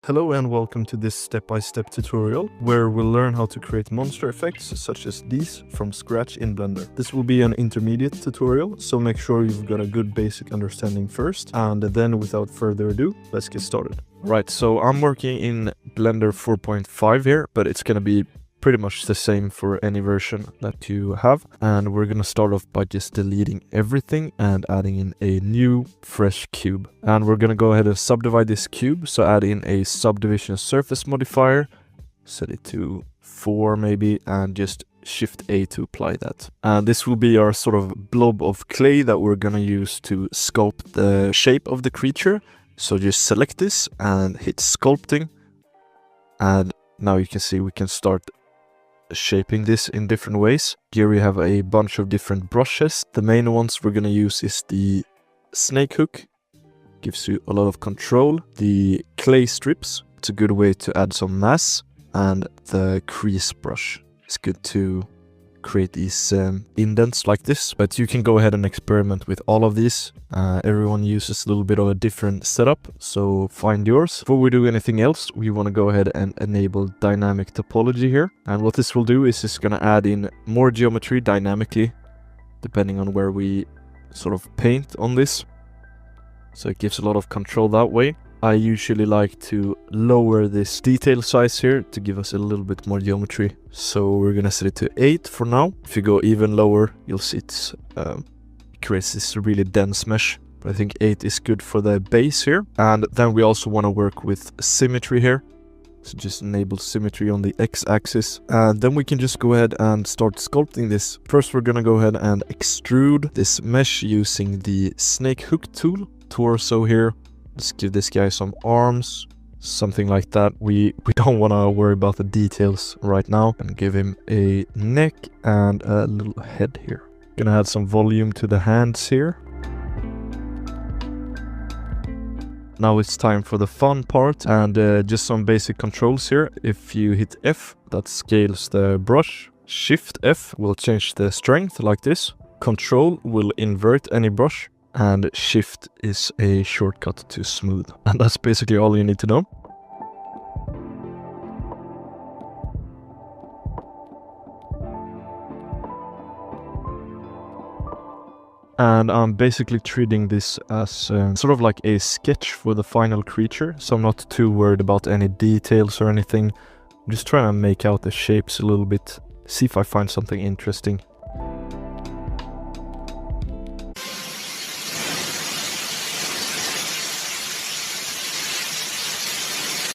Hello and welcome to this step-by-step tutorial where we'll learn how to create monster effects such as these from scratch in Blender. This will be an intermediate tutorial, so make sure you've got a good basic understanding first, and then without further ado, let's get started. Right, so I'm working in Blender 4.5 here, but it's gonna be pretty much the same for any version that you have, and we're gonna start off by just deleting everything and adding in a new fresh cube. And we're gonna go ahead and subdivide this cube, so add in a subdivision surface modifier, set it to 4 maybe, and just Shift A to apply that. And this will be our sort of blob of clay that we're gonna use to sculpt the shape of the creature. So just select this and hit sculpting, and now you can see we can start shaping this in different ways. Here we have a bunch of different brushes. The main ones we're gonna use is the snake hook, gives you a lot of control. The clay strips, it's a good way to add some mass, and the crease brush. It's good to create these indents like this, but you can go ahead and experiment with all of these. Everyone uses a little bit of a different setup, so find yours. Before we do anything else, we want to go ahead and enable dynamic topology here. And what this will do is it's going to add in more geometry dynamically, depending on where we sort of paint on this. So it gives a lot of control that way. I usually like to lower this detail size here to give us a little bit more geometry. So we're gonna set it to 8 for now. If you go even lower, you'll see it creates this really dense mesh. But I think 8 is good for the base here. And then we also want to work with symmetry here. So just enable symmetry on the x-axis. And then we can just go ahead and start sculpting this. First, we're gonna go ahead and extrude this mesh using the snake hook tool. Torso here. Let's give this guy some arms, something like that. We don't want to worry about the details right now. And give him a neck and a little head here. Gonna add some volume to the hands here. Now it's time for the fun part, and just some basic controls here. If you hit F, that scales the brush. Shift F will change the strength like this. Control will invert any brush. And Shift is a shortcut to smooth. And that's basically all you need to know. And I'm basically treating this as sort of like a sketch for the final creature. So I'm not too worried about any details or anything. I'm just trying to make out the shapes a little bit. See if I find something interesting.